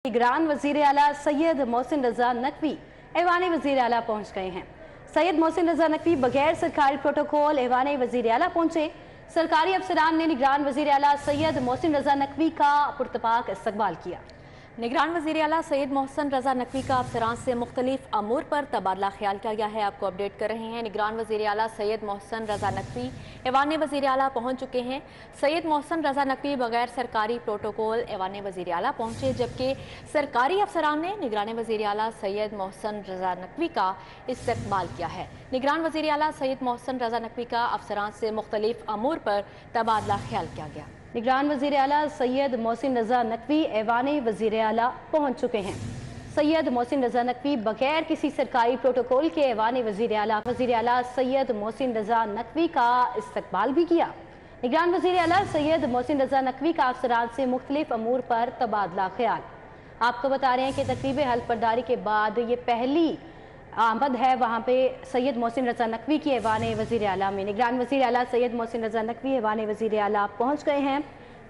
निगरान वजीर आला सैयद मोहसिन रजा नकवी ऐवान वजीर आला पहुँच गए हैं। सैयद मोहसिन रजा नकवी बगैर सरकारी प्रोटोकॉल ऐवान वजीर आला पहुँचे। सरकारी अफसरान ने निगरान वजीर आला सैयद मोहसिन रजा नकवी का पुरतपाक इस्तकबाल किया। निगरान वज़ीर आला सैयद मोहसिन रजा नकवी का अफसरान से मुख्तलिफ अमूर पर तबादला ख्याल किया गया है। आपको अपडेट कर रहे हैं। निगरान वज़ीर आला सैयद मोहसिन रजा नकवी ऐवान वज़ीर आला पहुँच चुके हैं। सैयद मोहसिन रजा नकवी बगैर सरकारी प्रोटोकॉल ऐवान वज़ीर आला पहुँचे, जबकि सरकारी अफसरान ने निगरान वज़ीर आला सैयद मोहसिन रजा नकवी का इस्तकबाल किया है। निगरान वज़ीर आला सैयद मोहसिन रजा नकवी का अफसरान से मुख्तलिफ अमूर पर तबादला ख्याल किया गया। निगरान वजीर आला सैयद मोहसिन रजा नकवी ऐवान वजीर आला पहुँच चुके हैं। सैयद मोहसिन रजा नकवी बगैर किसी सरकारी प्रोटोकॉल के ऐवान वजीर आला सैयद मोहसिन रजा नकवी का इस्तकबाल भी किया। निगरान वजीर आला सैयद मोहसिन रजा नकवी का अफसरान से मुख्तलिफ अमूर पर तबादला ख्याल। आपको बता रहे हैं कि तकरीब हल्फ बर्दारी के बाद ये पहली आमद है वहाँ पे सैयद मोहसिन रजा नकवी की ऐवान वज़ीर आला में। निगरान वज़ीर आला सैयद मोहसिन रजा नकवी ऐवान वज़ीर आला पहुँच गए हैं।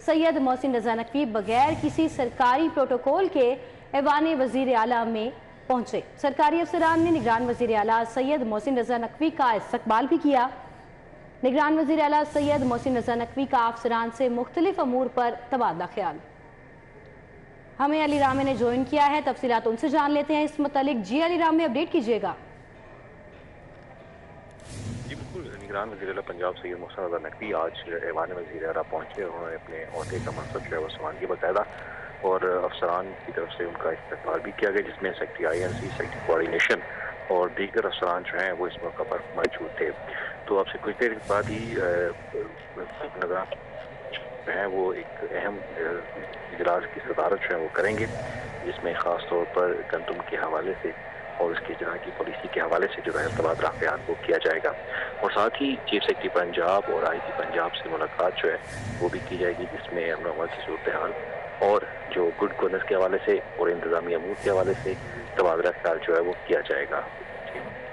सैयद मोहसिन रजा नकवी बगैर किसी सरकारी प्रोटोकॉल के ऐवान वज़ीर आला में पहुँचे। सरकारी अफसरान ने निगरान वज़ीर आला सैयद मोहसिन रजा नकवी का इस्तकबाल भी किया। निगरान वज़ीर आला सैयद मोहसिन रजा नकवी का अफसरान से मुख्तलिफ अमूर पर तबादला ख्याल। हमें अली रामे ने ज्वाइन किया है, तफसीलात उनसे जान लेते हैं इस मुतालिक। जी अली रामे, अपडेट कीजिएगा। जी बिल्कुल, निगरान वज़ीर आला पंजाब सैयद मोहसिन रजा नकवी आज ऐवान वज़ीर आला पहुंचे। उन्होंने अपने अहदे का मनसब जो है वो संभाल के बाकायदा और अफसरान की तरफ से उनका इस्तकबाल भी किया गया, जिसमें सेक्रेटरी INC, सेक्रेटरी कोऑर्डिनेशन और दीगर अफसरान जो हैं वो इस मौका पर मौजूद थे। तो आपसे कुछ देर बाद ही निगरान है वो एक अहम इजलास की सदारत जो है वो करेंगे, जिसमें ख़ास तौर पर गंदम के हवाले से और उसके जहाँ की पॉलिसी के हवाले से जो है तबादला ख्याल वो किया जाएगा। और साथ ही चीफ सेक्रेटरी पंजाब और IG पंजाब से मुलाकात जो है वो भी की जाएगी, जिसमें अमन अमान की सूरत हाल और जो गुड गवर्नेंस के हवाले से और इंतजामी अमूर के हवाले से तबादला ख्याल जो है वो किया जाएगा।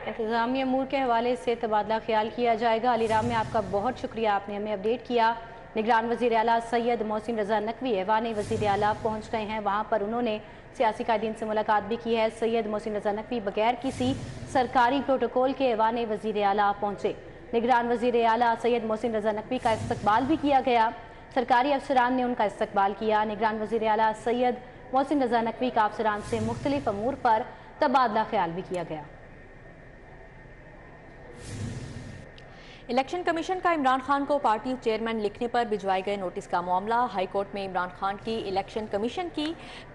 इंतजामी अमूर के हवाले से तबादला ख्याल किया जाएगा। अली राम में आपका बहुत शुक्रिया, आपने हमें अपडेट किया। निगरान वज़ीर आला सैयद मोहसिन रजा नकवी ऐवान वज़ीर आला पहुँच गए हैं। वहाँ पर उन्होंने सियासी कायदीन से मुलाकात भी की है। सैयद मोहसिन रजा नकवी बगैर किसी सरकारी प्रोटोकॉल के ऐवान वज़ीर आला पहुँचे। निगरान वज़ीर आला सैयद मोहसिन रजा नकवी का इस्तकबाल भी किया गया। सरकारी अफसरान ने उनका इस्तकबाल किया। निगरान वज़ीर आला सैयद मोहसिन रजा नकवी का अफसरान से मुख्तलिफ अमूर पर तबादला ख्याल भी किया गया। इलेक्शन कमीशन का इमरान खान को पार्टी चेयरमैन लिखने पर भिजवाए गए नोटिस का मामला। हाई कोर्ट में इमरान खान की इलेक्शन कमीशन की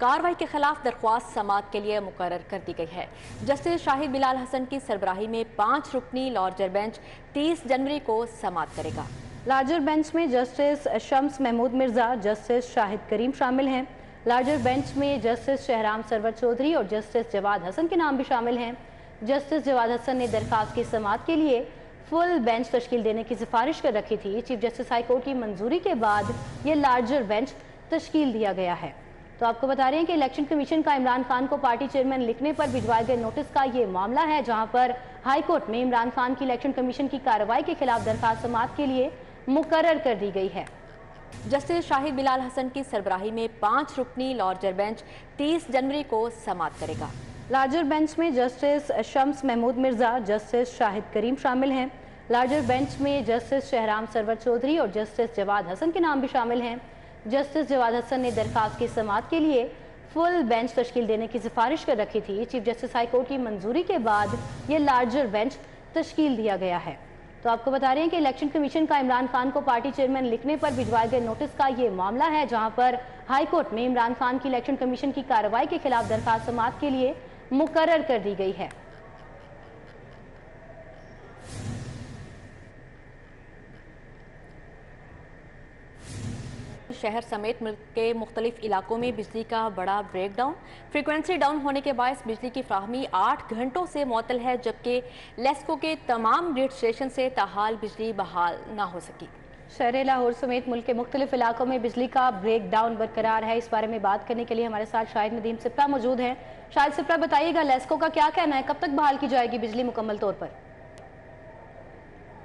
कार्रवाई के खिलाफ दरख्वास्त समाअत के लिए मुकर्रर कर दी गई है। जस्टिस शाहिद बिलाल हसन की सरबराही में 5 रुकनी लार्जर बेंच 30 जनवरी को समाअत करेगा। लार्जर बेंच में जस्टिस शम्स महमूद मिर्जा, जस्टिस शाहिद करीम शामिल हैं। लार्जर बेंच में जस्टिस शहराम सरवर चौधरी और जस्टिस जवाद हसन के नाम भी शामिल हैं। जस्टिस जवाद हसन ने दरखास्त की समाअत के लिए फुल बेंच तश्कील देने की सिफारिश कर रखी थी। चीफ जस्टिस हाई कोर्ट की मंजूरी के बाद ये लार्जर बेंच तश्कील दिया गया है। तो आपको बता रहे हैं कि इलेक्शन कमीशन का इमरान खान को पार्टी चेयरमैन लिखने पर भिजवाए गए नोटिस का ये मामला है, जहां पर हाई कोर्ट में इमरान खान की इलेक्शन कमीशन की कार्रवाई के खिलाफ दरखास्त समाअत के लिए मुकर्रर कर दी गई है। जस्टिस शाहिद बिलाल हसन की सरबराही में 5 रुकनी लार्जर बेंच 30 जनवरी को समाअत करेगा। लार्जर बेंच में जस्टिस शम्स महमूद मिर्जा, जस्टिस शाहिद करीम शामिल हैं। लार्जर बेंच में जस्टिस शहराम सरवर चौधरी और जस्टिस जवाद हसन के नाम भी शामिल हैं। जस्टिस जवाद हसन ने दरखास्त की समाअत के लिए फुल बेंच तश्कील देने की सिफारिश कर रखी थी। चीफ जस्टिस हाई कोर्ट की मंजूरी के बाद ये लार्जर बेंच तश्कील दिया गया है। तो आपको बता रहे हैं कि इलेक्शन कमीशन का इमरान खान को पार्टी चेयरमैन लिखने पर भिजवाए गए नोटिस का ये मामला है, जहां पर हाई कोर्ट में इमरान खान की इलेक्शन कमीशन की कार्रवाई के खिलाफ दरखास्त समाअत के लिए मुकर्रर कर दी गई है। शहर समेत मुल्क के मुख्तलिफ इलाकों में बिजली का बड़ा ब्रेकडाउन। फ्रीक्वेंसी डाउन होने के बायस बिजली की फ्राहमी 8 घंटों से मुअत्तल है, जबकि लेस्को के तमाम ग्रिड स्टेशन से ताहाल बिजली बहाल ना हो सकी। शहर लाहौर समेत मुल्क के मुख्तलिफ इलाकों में बिजली का ब्रेकडाउन बरकरार है। इस बारे में बात करने के लिए हमारे साथ शाहिद नदीम सिप्रा मौजूद हैं। शाहिद सिप्रा, बताइएगा लेस्को का क्या कहना है, कब तक बहाल की जाएगी बिजली मुकम्मल तौर पर?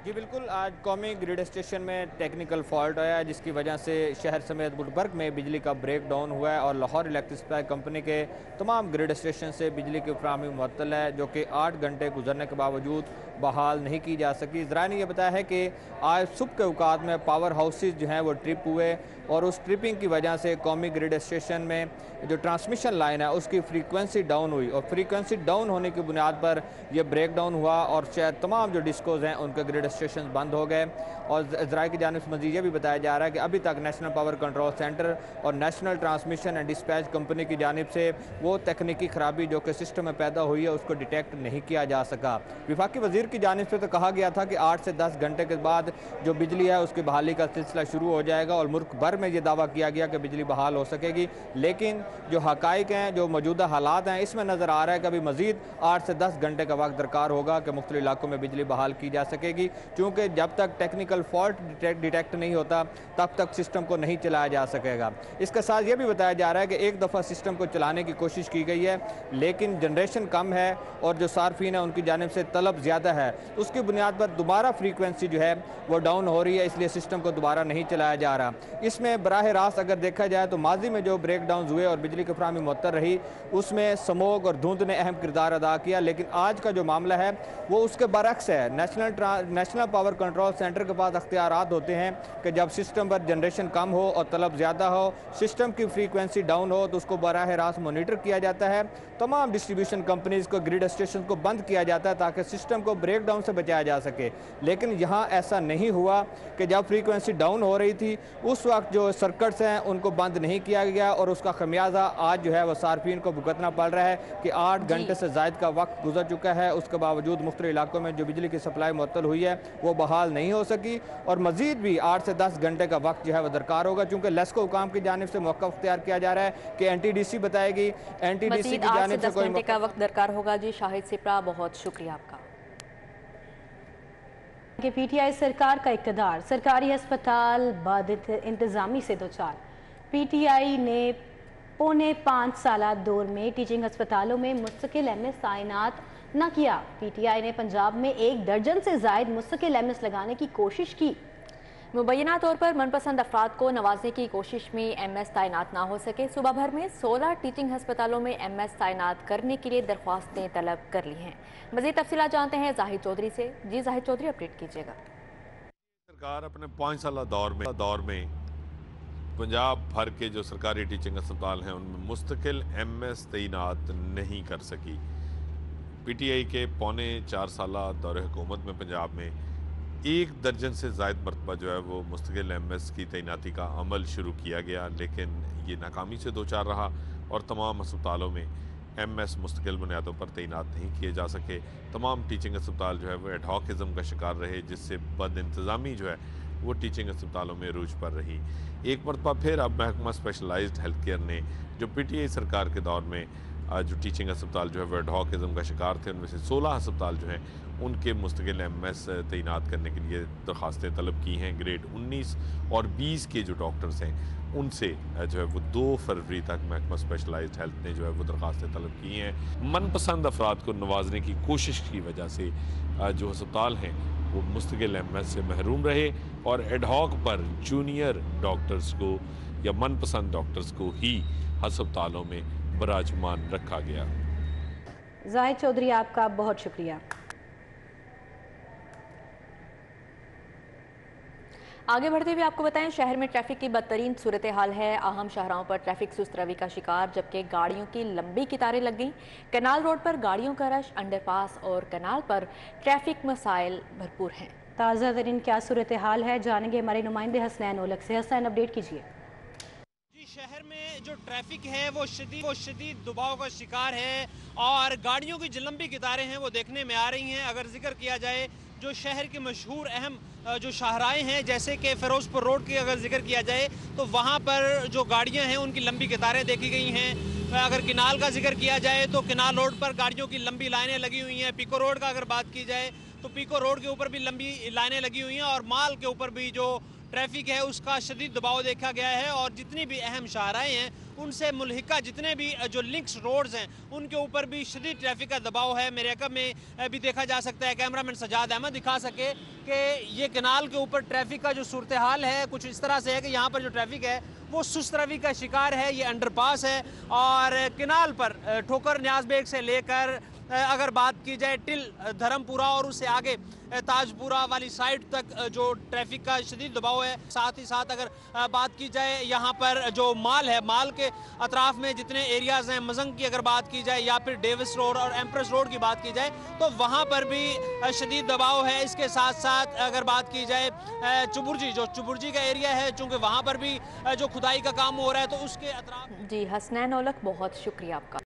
जी बिल्कुल, आज कौमी ग्रिड स्टेशन में टेक्निकल फॉल्ट आया जिसकी वजह से शहर समेत गुलबर्ग में बिजली का ब्रेक डाउन हुआ है और लाहौर इलेक्ट्रिक सप्लाई कंपनी के तमाम ग्रिड स्टेशन से बिजली की फराहमी मुअत्तल है, जो कि 8 घंटे गुजरने के बावजूद बहाल नहीं की जा सकी। ज़राए ने यह बताया है कि आज सुबह के औकात में पावर हाउसेज जो हैं वो ट्रिप हुए और उस ट्रिपिंग की वजह से कौमी ग्रिड स्टेशन में जो ट्रांसमिशन लाइन है उसकी फ्रीक्वेंसी डाउन हुई और फ्रीक्वेंसी डाउन होने की बुनियाद पर यह ब्रेक डाउन हुआ और शायद तमाम जो डिस्कोज हैं उनके ग्रिड स्टेशन बंद हो गए। और ज़राए की जानिब से मज़ीद ये भी बताया जा रहा है कि अभी तक नेशनल पावर कंट्रोल सेंटर और national transmission and dispatch company की जानिब से वो तकनीकी खराबी जो कि सिस्टम में पैदा हुई है उसको डिटेक्ट नहीं किया जा सका। वफाकी वज़ीर की जानिब से तो कहा गया था कि 8 से 10 घंटे के बाद जो बिजली है उसकी बहाली का सिलसिला शुरू हो जाएगा और मुल्क भर में ये दावा किया गया कि बिजली बहाल हो सकेगी, लेकिन जो हकाइक हैं, जो मौजूदा हालात हैं, इसमें नज़र आ रहा है कि अभी मज़ीद 8 से 10 घंटे का वक्त दरकार होगा कि मुख्तलिफ इलाकों में बिजली बहाल की जा सकेगी, क्योंकि जब तक टेक्निकल फॉल्ट डिटेक्ट नहीं होता तब तक सिस्टम को नहीं चलाया जा सकेगा। इसके साथ ये भी बताया जा रहा है कि एक दफ़ा सिस्टम को चलाने की कोशिश की गई है लेकिन जनरेशन कम है और जो सार्फिन है उनकी जानिब से तलब ज़्यादा है, उसकी बुनियाद पर दोबारा फ्रीक्वेंसी जो है वो डाउन हो रही है, इसलिए सिस्टम को दोबारा नहीं चलाया जा रहा। इसमें बराह रास्त अगर देखा जाए तो माजी में जो ब्रेक डाउन हुए और बिजली की फराहमी मुअत्तल रही उसमें स्मोक और धुंध ने अहम किरदार अदा किया, लेकिन आज का जो मामला है वो उसके बरक्स है। नेशनल पावर कंट्रोल सेंटर के पास अख्तियारात होते हैं कि जब सिस्टम पर जनरेशन कम हो और तलब ज़्यादा हो, सिस्टम की फ्रीक्वेंसी डाउन हो तो उसको बराह रास्त मोनीटर किया जाता है। तमाम डिस्ट्रीब्यूशन कंपनीज़ को, ग्रिड स्टेशन को बंद किया जाता है ताकि सिस्टम को ब्रेक डाउन से बचाया जा सके, लेकिन यहाँ ऐसा नहीं हुआ कि जब फ्रीक्वेंसी डाउन हो रही थी उस वक्त जो सर्किट्स हैं उनको बंद नहीं किया गया और उसका खमियाजा आज जो है वो सार्फिन को भुगतना पड़ रहा है कि 8 घंटे से ज़ायद का वक्त गुजर चुका है, उसके बावजूद मुख्तलिफ इलाकों में जो बिजली की सप्लाई मुअत्तल हुई है वो बहाल नहीं हो सकी और मज़ीद भी 8 से 10 घंटे का वक्त जो है वो दरकार होगा, चूँकि लेस्को हुकाम की जानिब से मौक़िफ़ अख्तियार किया जा रहा है कि NTDC बताएगी, NTDC की जानिब से 10 घंटे का वक्त दरकार होगा। जी शाहिद सिप्रा, बहुत शुक्रिया आपका। कि PTI सरकार का इक़्तिदार, सरकारी अस्पताल बाधित इंतज़ामी से दो चार। PTI ने पौने 5 साला दौर में टीचिंग अस्पतालों में मुस्तकिल MS तैनात न किया। PTI ने पंजाब में 1 दर्जन से ज़ायद मुस्तकिल MS लगाने की कोशिश की। मुबैना तौर पर मनपसंद अफराद को नवाजने की कोशिश में MS तैनात ना हो सके, सूबा भर में 16 टीचिंग अस्पतालों में MS तैनात करने के लिए दरख्वास्तें तलब कर ली हैं। मज़ीद तफसीलात जानते हैं जाहिद चौधरी से। जी जाहिद चौधरी, अपडेट कीजिएगा। सरकार अपने 5 साल दौर में पंजाब भर के जो सरकारी टीचिंग अस्पताल हैं उनमें मुस्तकिल MS तैनात नहीं कर सकी। PTI के पौने 4 साला दौरे हुकूमत में पंजाब में 1 दर्जन से ज़ायद मरतबा जो है वो मुस्तकिल MS की तैनाती का अमल शुरू किया गया, लेकिन ये नाकामी से दो चार रहा और तमाम अस्पतालों में MS मुस्तकिल बुनियादों पर तैनात नहीं किए जा सके। तमाम टीचिंग अस्पताल जो है वो एडहॉकिज़म का शिकार रहे, जिससे बद इंतज़ामी जो है वो टीचिंग अस्पतालों में रूज पर रही। एक मरतबा फिर अब महकमा स्पेशलाइज्ड हेल्थ केयर ने जो PTI सरकार के दौर में जो टीचिंग अस्पताल जो है वो एडहॉकिज़म का शिकार थे, उनमें से 16 अस्पताल जो हैं उनके मुस्तकिल MS तैनात करने के लिए दरख्वास्तें तलब की हैं। ग्रेड 19 और 20 के जो डॉक्टर्स हैं उनसे जो है वो 2 फरवरी तक महकमा स्पेशलाइज्ड हेल्थ ने जो है वो दरख्वास्तें तलब की हैं। मनपसंद अफराद को नवाजने की कोशिश की वजह से जो अस्पताल हैं वो मुस्तकिल MS से महरूम रहे और एडहॉक पर जूनियर डॉक्टर्स को या मनपसंद डॉक्टर्स को ही अस्पतालों में बराजमान रखा गया। जाहिद चौधरी, आपका बहुत शुक्रिया। आगे बढ़ते हुए आपको बताएं, शहर में ट्रैफिक की बदतरीन सूरत हाल है। अहम शाहराहों पर ट्रैफिक सुस्त रवि का शिकार, जबकि गाड़ियों की लंबी कतारें लग गईं। कनाल रोड पर गाड़ियों का रश, अंडरपास और कनाल पर ट्रैफिक मसाइल भरपूर हैं। ताज़ा तरीन क्या सूरत हाल है, जानेंगे हमारे नुमाइंदे हसनैन ओलग से। हसनैन, अपडेट कीजिए। शहर में जो ट्रैफिक है वो शदीद दबाव का शिकार है और गाड़ियों की जो लंबी कतारें हैं वो देखने में आ रही हैं। अगर जिक्र किया जाए जो शहर के मशहूर अहम जो शाहराएं हैं, जैसे कि फ़िरोज़पुर रोड की अगर जिक्र किया जाए तो वहाँ पर जो गाड़ियाँ हैं उनकी लंबी कतारें देखी गई हैं। अगर किनाल का जिक्र किया जाए तो किनाल रोड पर गाड़ियों की लंबी लाइनें लगी हुई हैं। पीको रोड का अगर बात की जाए तो पीको रोड के ऊपर भी लंबी लाइनें लगी हुई हैं और माल के ऊपर भी जो ट्रैफिक है उसका शदीद दबाव देखा गया है और जितनी भी अहम शाहराएँ हैं उनसे मुल्हिका जितने भी जो लिंक्स रोड्स हैं उनके ऊपर भी शदीद ट्रैफिक का दबाव है। मेरे अकब में भी देखा जा सकता है, कैमरामैन सजाद अहमद दिखा सके कि ये कनाल के ऊपर ट्रैफिक का जो सूरत हाल है कुछ इस तरह से है कि यहाँ पर जो ट्रैफिक है वो सुस्त रवि का शिकार है। ये अंडरपास है और किनाल पर ठोकर न्याज बेग से लेकर अगर बात की जाए टिल धर्मपुरा और उससे आगे ताजपुरा वाली साइड तक जो ट्रैफिक का शदीद दबाव है। साथ ही साथ अगर बात की जाए यहाँ पर जो माल है, माल के अतराफ में जितने एरियाज़ हैं, मजंग की अगर बात की जाए या फिर डेविस रोड और एम्प्रेस रोड की बात की जाए तो वहाँ पर भी शदीद दबाव है। इसके साथ साथ अगर बात की जाए चुबुर्जी का एरिया है, चूँकि वहाँ पर भी जो खुदाई का काम हो रहा है तो उसके अतराफ। जी हसनैन औलख, बहुत शुक्रिया आपका।